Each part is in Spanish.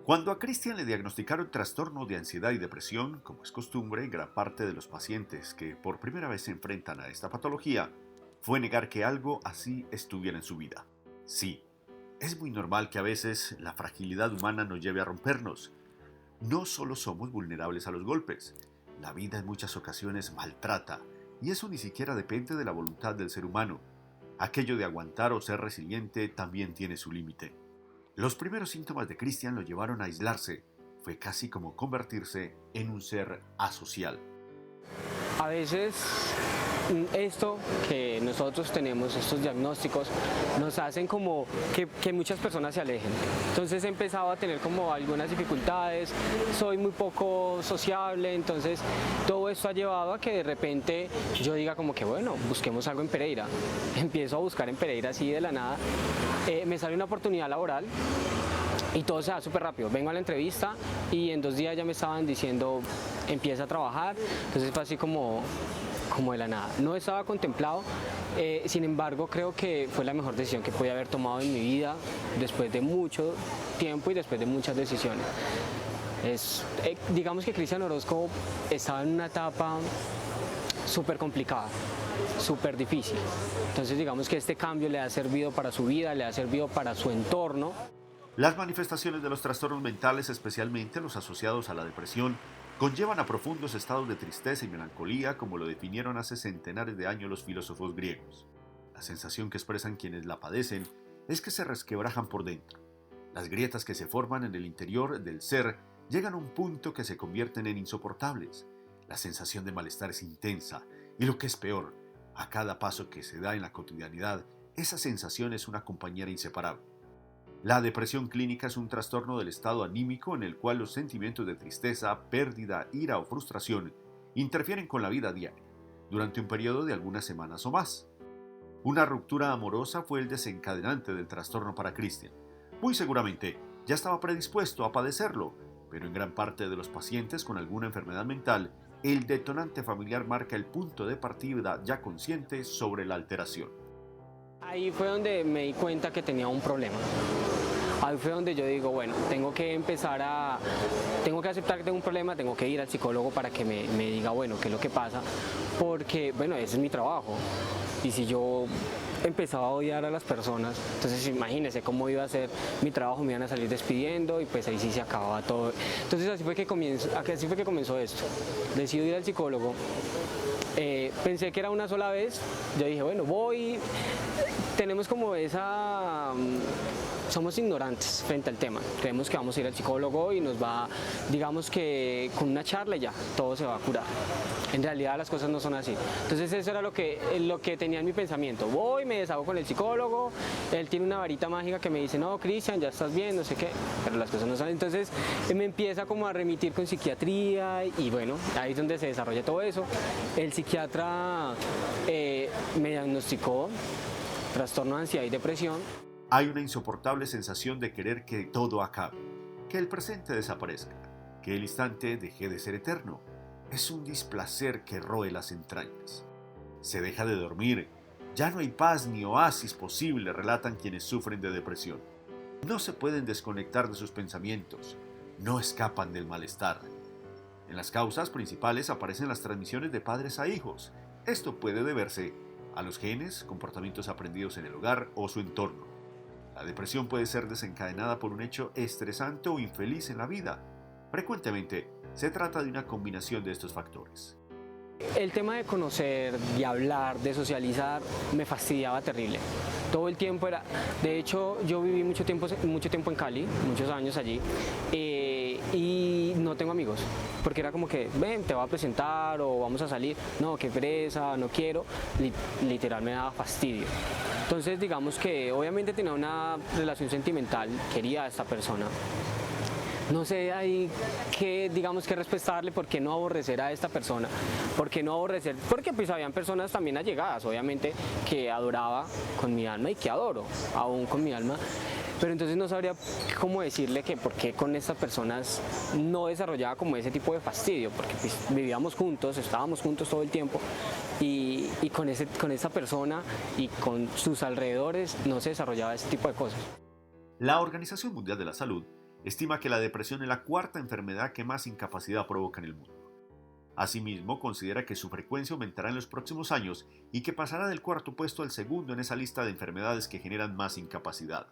Cuando a Cristian le diagnosticaron trastorno de ansiedad y depresión, como es costumbre, gran parte de los pacientes que por primera vez se enfrentan a esta patología fue negar que algo así estuviera en su vida. Sí, es muy normal que a veces la fragilidad humana nos lleve a rompernos. No solo somos vulnerables a los golpes, la vida en muchas ocasiones maltrata, y eso ni siquiera depende de la voluntad del ser humano. Aquello de aguantar o ser resiliente también tiene su límite. Los primeros síntomas de Cristian lo llevaron a aislarse. Fue casi como convertirse en un ser asocial. A veces esto que nosotros tenemos, estos diagnósticos, nos hacen como que muchas personas se alejen. Entonces he empezado a tener como algunas dificultades, soy muy poco sociable, entonces todo esto ha llevado a que de repente yo diga como que bueno, busquemos algo en Pereira. Empiezo a buscar en Pereira así de la nada, me sale una oportunidad laboral. Y todo se da súper rápido. Vengo a la entrevista y en 2 días ya me estaban diciendo empieza a trabajar. Entonces fue así como de la nada. No estaba contemplado, sin embargo creo que fue la mejor decisión que podía haber tomado en mi vida después de mucho tiempo y después de muchas decisiones. Digamos que Cristian Orozco estaba en una etapa súper complicada, súper difícil. Entonces digamos que este cambio le ha servido para su vida, le ha servido para su entorno. Las manifestaciones de los trastornos mentales, especialmente los asociados a la depresión, conllevan a profundos estados de tristeza y melancolía, como lo definieron hace centenares de años los filósofos griegos. La sensación que expresan quienes la padecen es que se resquebrajan por dentro. Las grietas que se forman en el interior del ser llegan a un punto que se convierten en insoportables. La sensación de malestar es intensa y, lo que es peor, a cada paso que se da en la cotidianidad, esa sensación es una compañera inseparable. La depresión clínica es un trastorno del estado anímico en el cual los sentimientos de tristeza, pérdida, ira o frustración interfieren con la vida diaria, durante un periodo de algunas semanas o más. Una ruptura amorosa fue el desencadenante del trastorno para Cristian. Muy seguramente ya estaba predispuesto a padecerlo, pero en gran parte de los pacientes con alguna enfermedad mental, el detonante familiar marca el punto de partida ya consciente sobre la alteración. Ahí fue donde me di cuenta que tenía un problema. Ahí fue donde yo digo, bueno, tengo que aceptar que tengo un problema, tengo que ir al psicólogo para que me diga, bueno, qué es lo que pasa, porque, bueno, ese es mi trabajo. Y si yo empezaba a odiar a las personas, entonces imagínense cómo iba a ser mi trabajo, me iban a salir despidiendo y pues ahí sí se acababa todo. Entonces así fue que comenzó esto. Decido ir al psicólogo. Pensé que era una sola vez, yo dije, bueno, tenemos como somos ignorantes frente al tema, creemos que vamos a ir al psicólogo y nos va, digamos que con una charla ya, todo se va a curar. En realidad las cosas no son así. Entonces eso era lo que tenía en mi pensamiento. Voy, me deshago con el psicólogo, él tiene una varita mágica que me dice, no, Cristian, ya estás bien, no sé qué, pero las cosas no son. Entonces me empieza como a remitir con psiquiatría y bueno, ahí es donde se desarrolla todo eso. El psiquiatra me diagnosticó trastorno de ansiedad y depresión. Hay una insoportable sensación de querer que todo acabe, que el presente desaparezca, que el instante deje de ser eterno. Es un displacer que roe las entrañas. Se deja de dormir, ya no hay paz ni oasis posible, relatan quienes sufren de depresión. No se pueden desconectar de sus pensamientos, no escapan del malestar. En las causas principales aparecen las transmisiones de padres a hijos. Esto puede deberse a los genes, comportamientos aprendidos en el hogar o su entorno. La depresión puede ser desencadenada por un hecho estresante o infeliz en la vida. Frecuentemente, se trata de una combinación de estos factores. El tema de conocer, de hablar, de socializar, me fastidiaba terrible. Todo el tiempo era... De hecho, yo viví mucho tiempo en Cali, muchos años allí, y no tengo amigos, porque era como que, ven, te voy a presentar o vamos a salir. No, qué pereza, no quiero. Literal me daba fastidio. Entonces, digamos que obviamente tenía una relación sentimental, quería a esta persona. No sé ahí qué, digamos, qué respetarle, por qué no aborrecer a esta persona, por qué no aborrecer, porque pues habían personas también allegadas, obviamente, que adoraba con mi alma y que adoro aún con mi alma, pero entonces no sabría cómo decirle que por qué con estas personas no desarrollaba como ese tipo de fastidio, porque pues vivíamos juntos, estábamos juntos todo el tiempo y con esa persona y con sus alrededores no se desarrollaba ese tipo de cosas. La Organización Mundial de la Salud estima que la depresión es la cuarta enfermedad que más incapacidad provoca en el mundo. Asimismo, considera que su frecuencia aumentará en los próximos años y que pasará del cuarto puesto al segundo en esa lista de enfermedades que generan más incapacidad.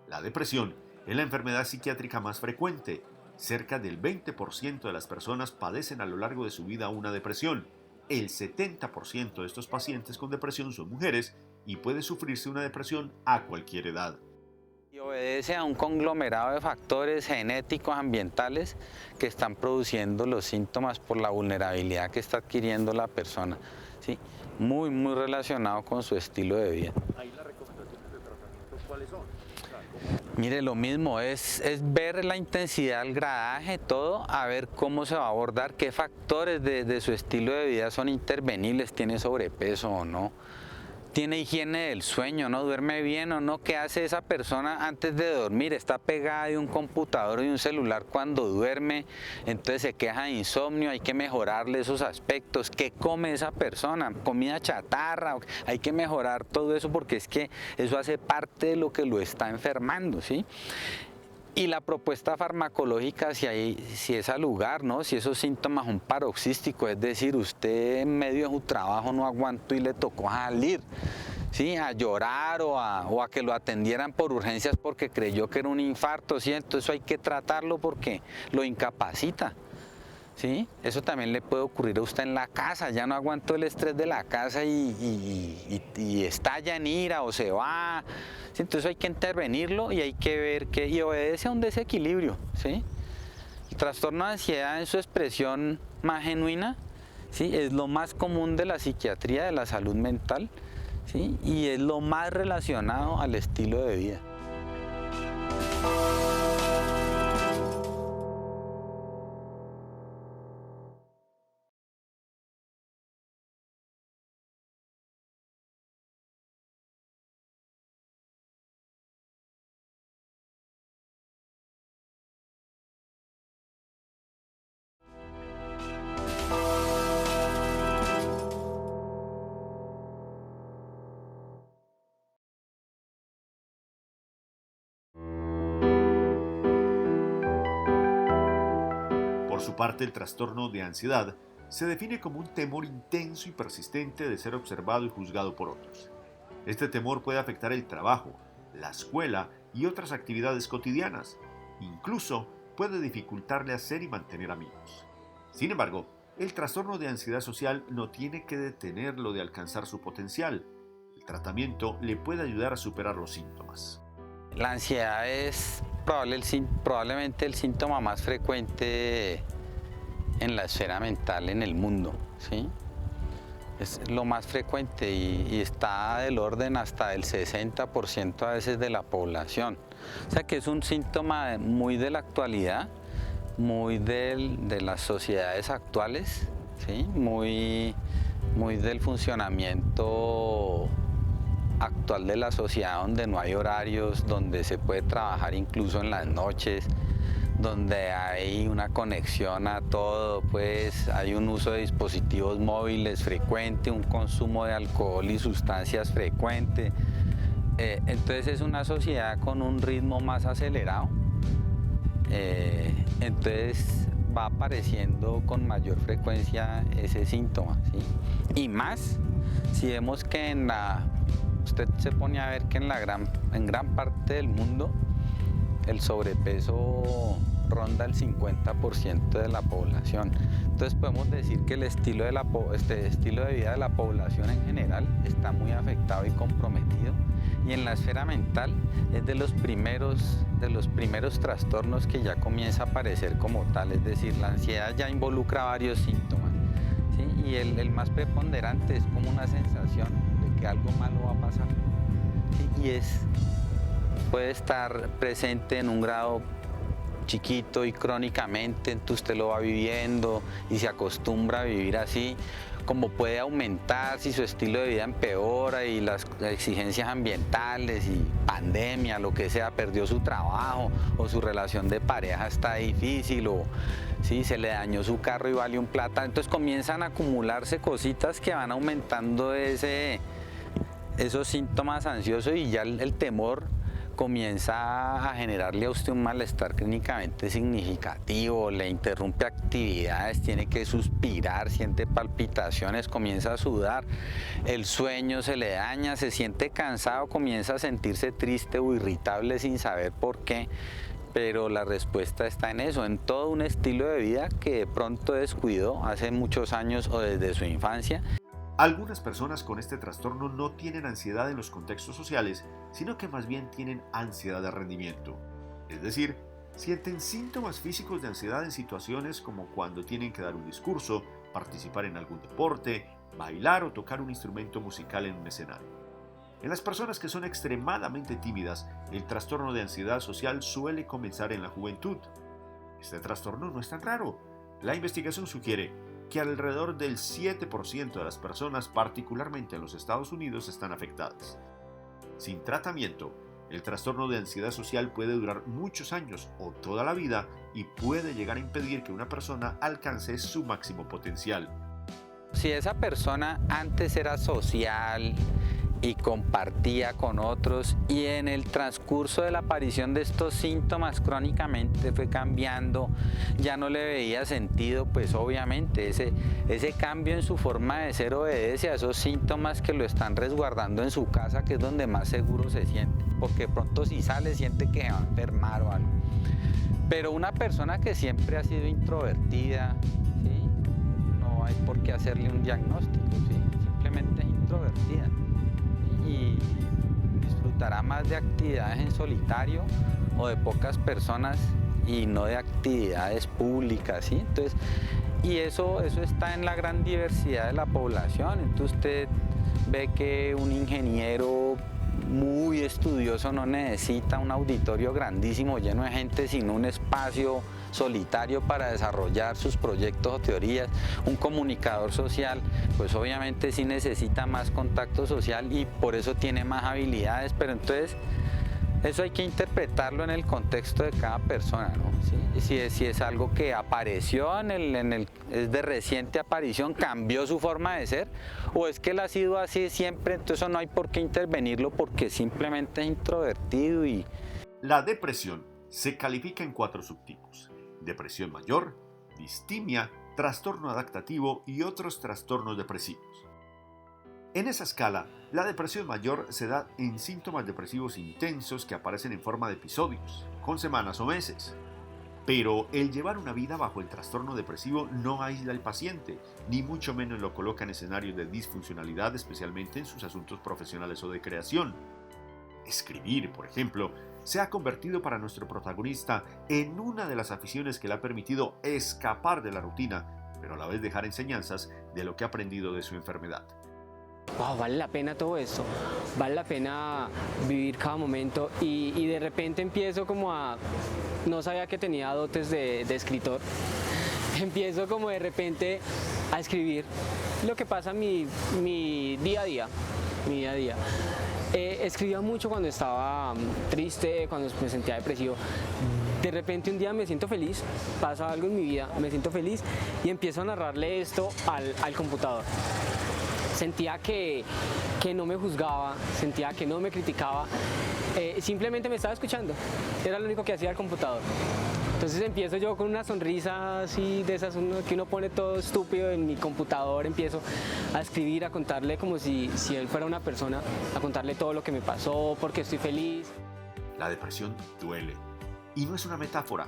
La depresión es la enfermedad psiquiátrica más frecuente. Cerca del 20% de las personas padecen a lo largo de su vida una depresión. El 70% de estos pacientes con depresión son mujeres y puede sufrirse una depresión a cualquier edad. Y obedece a un conglomerado de factores genéticos, ambientales, que están produciendo los síntomas por la vulnerabilidad que está adquiriendo la persona, ¿sí? Muy relacionado con su estilo de vida. Ahí las recomendaciones de tratamiento, ¿cuáles son? Mire, lo mismo, es ver la intensidad, el gradaje, todo, a ver cómo se va a abordar, qué factores de su estilo de vida son intervenibles, tiene sobrepeso o no, tiene higiene del sueño, ¿no? Duerme bien o no, qué hace esa persona antes de dormir, está pegada de un computador o de un celular cuando duerme, entonces se queja de insomnio, hay que mejorarle esos aspectos, qué come esa persona, comida chatarra, hay que mejorar todo eso porque es que eso hace parte de lo que lo está enfermando, ¿sí? Y la propuesta farmacológica, si es al lugar, ¿no? Si esos síntomas son paroxísticos, es decir, usted en medio de su trabajo no aguantó y le tocó salir, ¿sí? A llorar o a que lo atendieran por urgencias porque creyó que era un infarto, ¿sí? Entonces eso hay que tratarlo porque lo incapacita, ¿sí? Eso también le puede ocurrir a usted en la casa, ya no aguantó el estrés de la casa y estalla en ira o se va, ¿sí? Entonces hay que intervenirlo y hay que ver y obedece a un desequilibrio, ¿sí? El trastorno de ansiedad en su expresión más genuina, ¿sí? Es lo más común de la psiquiatría, de la salud mental, ¿sí? Y es lo más relacionado al estilo de vida. Por su parte, el trastorno de ansiedad se define como un temor intenso y persistente de ser observado y juzgado por otros. Este temor puede afectar el trabajo, la escuela y otras actividades cotidianas. Incluso puede dificultarle hacer y mantener amigos. Sin embargo, el trastorno de ansiedad social no tiene que detenerlo de alcanzar su potencial. El tratamiento le puede ayudar a superar los síntomas. La ansiedad es probablemente el síntoma más frecuente en la esfera mental en el mundo, ¿sí? Es lo más frecuente y está del orden hasta del 60% a veces de la población. O sea que es un síntoma muy de la actualidad, muy de las sociedades actuales, ¿sí? Muy del funcionamiento actual de la sociedad, donde no hay horarios, donde se puede trabajar incluso en las noches, donde hay una conexión a todo, pues hay un uso de dispositivos móviles frecuente, un consumo de alcohol y sustancias frecuente. Entonces es una sociedad con un ritmo más acelerado, entonces va apareciendo con mayor frecuencia ese síntoma, ¿sí? Y más si vemos que usted se pone a ver que en gran parte del mundo el sobrepeso ronda el 50% de la población. Entonces podemos decir que el estilo de vida de la población en general está muy afectado y comprometido. Y en la esfera mental es de los primeros trastornos que ya comienza a aparecer como tal. Es decir, la ansiedad ya involucra varios síntomas, ¿sí? Y el más preponderante es como una sensación de que algo malo va a pasar, ¿sí? Y puede estar presente en un grado chiquito y crónicamente, entonces usted lo va viviendo y se acostumbra a vivir así, como puede aumentar si su estilo de vida empeora y las exigencias ambientales y pandemia, lo que sea, perdió su trabajo o su relación de pareja está difícil o ¿sí? Se le dañó su carro y vale un plata, entonces comienzan a acumularse cositas que van aumentando esos síntomas ansiosos y ya el temor comienza a generarle a usted un malestar clínicamente significativo, le interrumpe actividades, tiene que suspirar, siente palpitaciones, comienza a sudar, el sueño se le daña, se siente cansado, comienza a sentirse triste o irritable sin saber por qué. Pero la respuesta está en eso, en todo un estilo de vida que de pronto descuidó hace muchos años o desde su infancia. Algunas personas con este trastorno no tienen ansiedad en los contextos sociales, sino que más bien tienen ansiedad de rendimiento. Es decir, sienten síntomas físicos de ansiedad en situaciones como cuando tienen que dar un discurso, participar en algún deporte, bailar o tocar un instrumento musical en un escenario. En las personas que son extremadamente tímidas, el trastorno de ansiedad social suele comenzar en la juventud. Este trastorno no es tan raro. La investigación sugiere que alrededor del 7% de las personas, particularmente en los Estados Unidos, están afectadas. Sin tratamiento, el trastorno de ansiedad social puede durar muchos años o toda la vida y puede llegar a impedir que una persona alcance su máximo potencial. Si esa persona antes era social y compartía con otros y en el transcurso de la aparición de estos síntomas crónicamente fue cambiando, ya no le veía sentido, pues obviamente ese cambio en su forma de ser obedece a esos síntomas que lo están resguardando en su casa, que es donde más seguro se siente, porque pronto si sale siente que se va a enfermar o algo. Pero una persona que siempre ha sido introvertida, ¿sí? No hay por qué hacerle un diagnóstico, ¿sí? Simplemente es introvertida y disfrutará más de actividades en solitario o de pocas personas y no de actividades públicas, ¿sí? Entonces, y eso está en la gran diversidad de la población. Entonces usted ve que un ingeniero muy estudioso no necesita un auditorio grandísimo lleno de gente, sino un espacio solitario para desarrollar sus proyectos o teorías. Un comunicador social, pues obviamente sí necesita más contacto social y por eso tiene más habilidades, pero entonces eso hay que interpretarlo en el contexto de cada persona, ¿no? ¿Sí? Si es algo que apareció es de reciente aparición, cambió su forma de ser, o es que él ha sido así siempre, entonces no hay por qué intervenirlo porque simplemente es introvertido y... La depresión se califica en 4 subtipos: depresión mayor, distimia, trastorno adaptativo y otros trastornos depresivos. En esa escala, la depresión mayor se da en síntomas depresivos intensos que aparecen en forma de episodios, con semanas o meses. Pero el llevar una vida bajo el trastorno depresivo no aísla al paciente, ni mucho menos lo coloca en escenarios de disfuncionalidad, especialmente en sus asuntos profesionales o de creación. Escribir, por ejemplo, se ha convertido para nuestro protagonista en una de las aficiones que le ha permitido escapar de la rutina, pero a la vez dejar enseñanzas de lo que ha aprendido de su enfermedad. Wow, vale la pena todo esto, vale la pena vivir cada momento y de repente empiezo como no sabía que tenía dotes de escritor, empiezo como de repente a escribir lo que pasa en mi día a día, escribía mucho cuando estaba triste, cuando me sentía depresivo. De repente un día me siento feliz, pasa algo en mi vida, me siento feliz y empiezo a narrarle esto al computador. Sentía que no me juzgaba, sentía que no me criticaba, simplemente me estaba escuchando, era lo único que hacía el computador. Entonces empiezo yo con una sonrisa así de esas que uno pone todo estúpido en mi computador, empiezo a escribir, a contarle como si él fuera una persona, a contarle todo lo que me pasó, porque estoy feliz. La depresión duele, y no es una metáfora.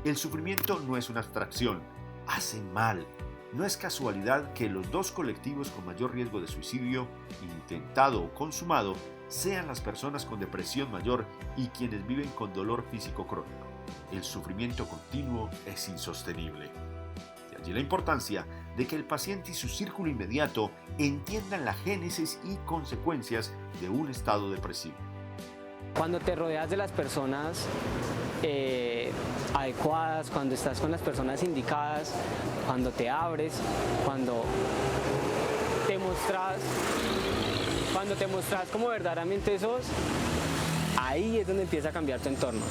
El sufrimiento no es una abstracción, hace mal. No es casualidad que los 2 colectivos con mayor riesgo de suicidio, intentado o consumado, sean las personas con depresión mayor y quienes viven con dolor físico crónico. El sufrimiento continuo es insostenible. De allí la importancia de que el paciente y su círculo inmediato entiendan la génesis y consecuencias de un estado depresivo. Cuando te rodeas de las personas adecuadas, cuando estás con las personas indicadas, cuando te abres, cuando te mostras como verdaderamente sos, ahí es donde empieza a cambiar tu entorno.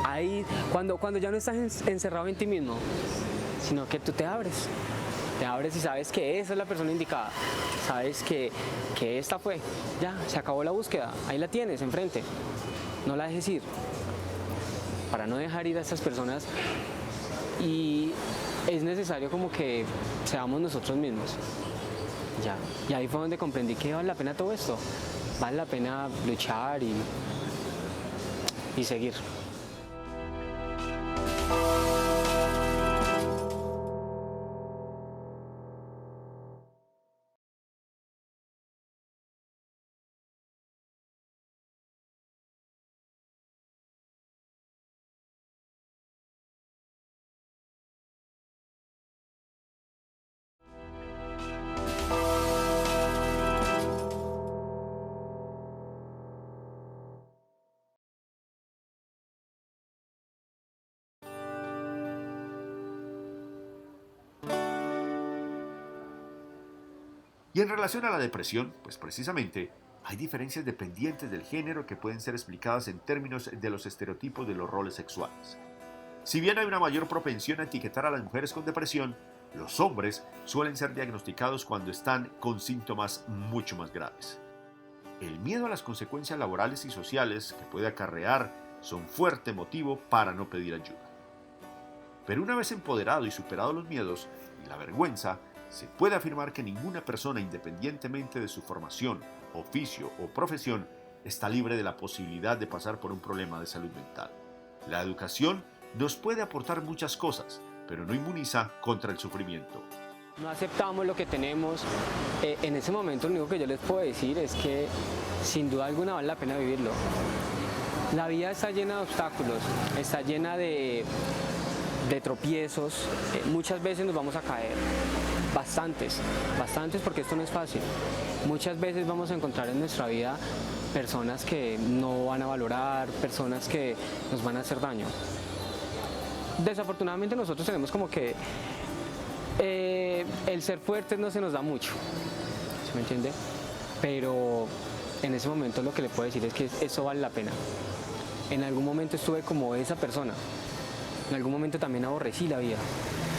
Ahí, cuando ya no estás encerrado en ti mismo, sino que tú te abres te abres y sabes que esa es la persona indicada, sabes que esta fue, ya, se acabó la búsqueda, ahí la tienes enfrente, no la dejes ir, para no dejar ir a estas personas. Y es necesario como que seamos nosotros mismos. Ya. Y ahí fue donde comprendí que vale la pena todo esto. Vale la pena luchar y seguir. Y en relación a la depresión, pues precisamente hay diferencias dependientes del género que pueden ser explicadas en términos de los estereotipos de los roles sexuales. Si bien hay una mayor propensión a etiquetar a las mujeres con depresión, los hombres suelen ser diagnosticados cuando están con síntomas mucho más graves. El miedo a las consecuencias laborales y sociales que puede acarrear son fuerte motivo para no pedir ayuda. Pero una vez empoderado y superado los miedos y la vergüenza, se puede afirmar que ninguna persona, independientemente de su formación, oficio o profesión, está libre de la posibilidad de pasar por un problema de salud mental. La educación nos puede aportar muchas cosas, pero no inmuniza contra el sufrimiento. No aceptamos lo que tenemos. En ese momento lo único que yo les puedo decir es que sin duda alguna vale la pena vivirlo. La vida está llena de obstáculos, está llena de tropiezos. Muchas veces nos vamos a caer. Bastantes porque esto no es fácil. Muchas veces vamos a encontrar en nuestra vida personas que no van a valorar, personas que nos van a hacer daño. Desafortunadamente nosotros tenemos como que el ser fuertes no se nos da mucho, ¿sí me entiende? Pero en ese momento lo que le puedo decir es que eso vale la pena. En algún momento estuve como esa persona, en algún momento también aborrecí la vida.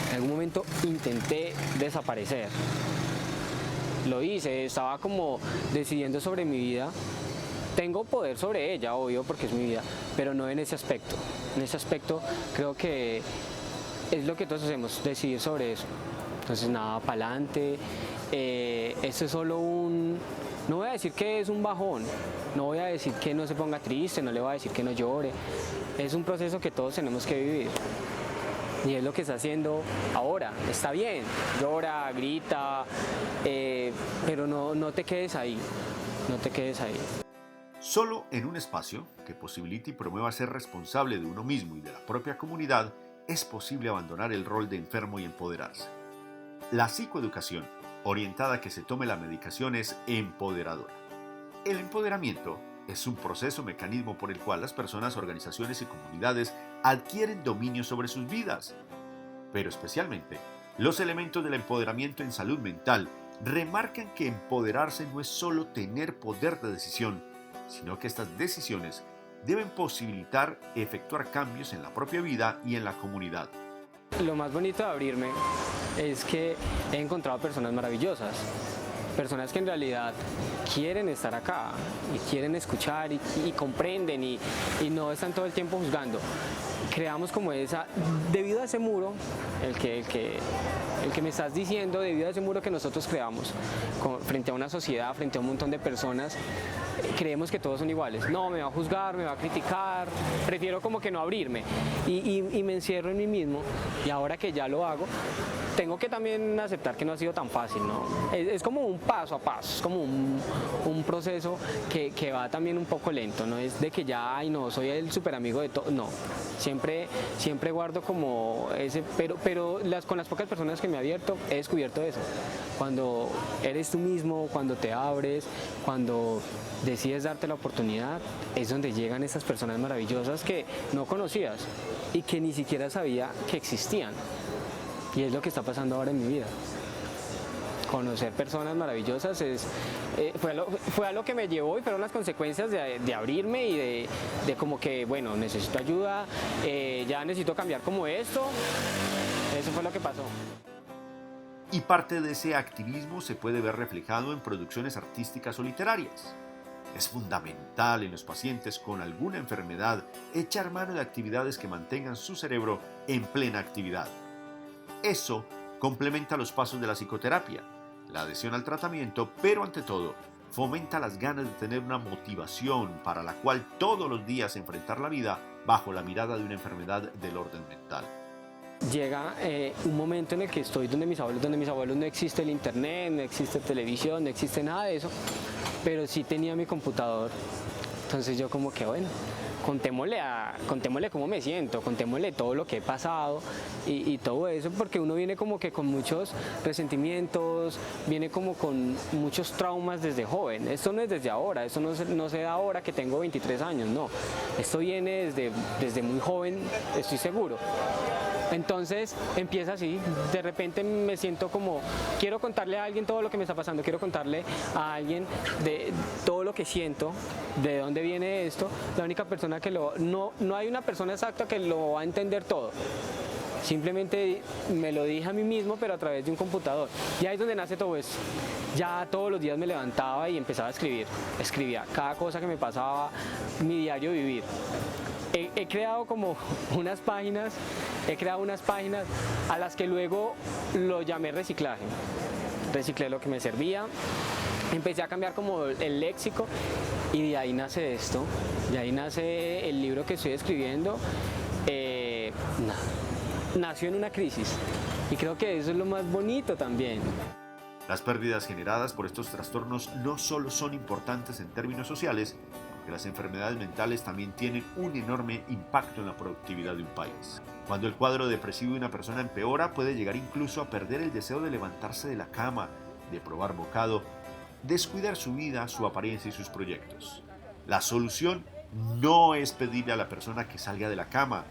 En algún momento intenté desaparecer. Lo hice, estaba como decidiendo sobre mi vida. Tengo poder sobre ella, obvio, porque es mi vida, pero no en ese aspecto. En ese aspecto creo que es lo que todos hacemos, decidir sobre eso. Entonces nada, para adelante. Esto es solo no voy a decir que es un bajón, no voy a decir que no se ponga triste, no le voy a decir que no llore. Es un proceso que todos tenemos que vivir. Y es lo que está haciendo ahora. Está bien, llora, grita, pero no te quedes ahí, no te quedes ahí. Solo en un espacio que posibilite y promueva ser responsable de uno mismo y de la propia comunidad es posible abandonar el rol de enfermo y empoderarse. La psicoeducación, orientada a que se tome la medicación, es empoderadora. El empoderamiento es un proceso, mecanismo por el cual las personas, organizaciones y comunidades adquieren dominio sobre sus vidas. Pero especialmente, los elementos del empoderamiento en salud mental remarcan que empoderarse no es solo tener poder de decisión, sino que estas decisiones deben posibilitar efectuar cambios en la propia vida y en la comunidad. Lo más bonito de abrirme es que he encontrado personas maravillosas. Personas que en realidad quieren estar acá y quieren escuchar y comprenden y no están todo el tiempo juzgando. Creamos como debido a ese muro, el que me estás diciendo, debido a ese muro que nosotros creamos frente a una sociedad, frente a un montón de personas, creemos que todos son iguales. No, me va a juzgar, me va a criticar, prefiero como que no abrirme y me encierro en mí mismo, y ahora que ya lo hago, tengo que también aceptar que no ha sido tan fácil, ¿no? Es como un paso a paso, es como un proceso que va también un poco lento, no es de que ya, ay no, soy el súper amigo de todo, no. Siempre guardo como ese, pero con las pocas personas que me he abierto, he descubierto eso. Cuando eres tú mismo, cuando te abres, cuando decides darte la oportunidad, es donde llegan esas personas maravillosas que no conocías y que ni siquiera sabía que existían. Y es lo que está pasando ahora en mi vida. Conocer personas maravillosas fue a lo que me llevó y fueron las consecuencias de abrirme y de como que, bueno, necesito ayuda, ya necesito cambiar como esto. Eso fue lo que pasó. Y parte de ese activismo se puede ver reflejado en producciones artísticas o literarias. Es fundamental en los pacientes con alguna enfermedad echar mano de actividades que mantengan su cerebro en plena actividad. Eso complementa los pasos de la psicoterapia, la adhesión al tratamiento, pero ante todo, fomenta las ganas de tener una motivación para la cual todos los días enfrentar la vida bajo la mirada de una enfermedad del orden mental. Llega un momento en el que estoy donde mis abuelos no existe el internet, no existe televisión, no existe nada de eso, pero sí tenía mi computador. Entonces yo como que bueno, contémosle cómo me siento, contémosle todo lo que he pasado y todo eso, porque uno viene como que con muchos resentimientos, viene como con muchos traumas desde joven. Esto no es desde ahora, esto no se da ahora que tengo 23 años, no. Esto viene desde muy joven, estoy seguro. Entonces empieza así, de repente me siento como, quiero contarle a alguien todo lo que me está pasando, quiero contarle a alguien de todo lo que siento, de dónde viene esto. La única persona que no hay una persona exacta que lo va a entender todo. Simplemente me lo dije a mí mismo, pero a través de un computador. Y ahí es donde nace todo esto. Ya todos los días me levantaba y empezaba a escribir. Escribía cada cosa que me pasaba, mi diario vivir. He creado como unas páginas a las que luego lo llamé reciclaje. Reciclé lo que me servía, empecé a cambiar como el léxico y de ahí nace esto, de ahí nace el libro que estoy escribiendo. Nació en una crisis y creo que eso es lo más bonito también. Las pérdidas generadas por estos trastornos no solo son importantes en términos sociales, porque las enfermedades mentales también tienen un enorme impacto en la productividad de un país. Cuando el cuadro depresivo de una persona empeora, puede llegar incluso a perder el deseo de levantarse de la cama, de probar bocado, descuidar su vida, su apariencia y sus proyectos. La solución no es pedirle a la persona que salga de la cama.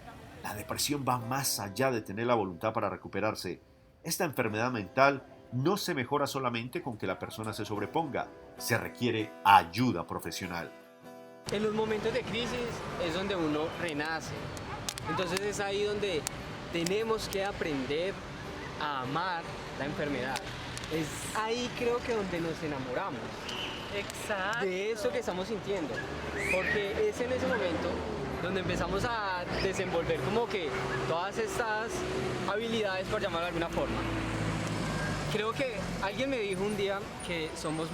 La depresión va más allá de tener la voluntad para recuperarse. Esta enfermedad mental no se mejora solamente con que la persona se sobreponga, se requiere ayuda profesional. En los momentos de crisis es donde uno renace. Entonces es ahí donde tenemos que aprender a amar la enfermedad. Es ahí creo que donde nos enamoramos. Exacto. De eso que estamos sintiendo. Porque es en ese momento donde empezamos a desenvolver como que todas estas habilidades, por llamarlo de alguna forma. Creo que alguien me dijo un día que somos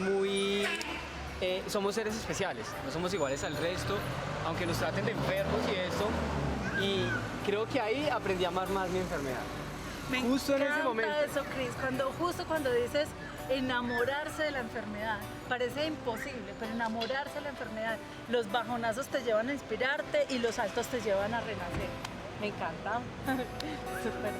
somos seres especiales, no somos iguales al resto, aunque nos traten de enfermos y esto. Y creo que ahí aprendí a amar más mi enfermedad. Me justo encanta en ese momento. Eso, Cris, justo cuando dices enamorarse de la enfermedad, parece imposible, pero enamorarse de la enfermedad, los bajonazos te llevan a inspirarte y los altos te llevan a renacer. Me encanta. Súper bien.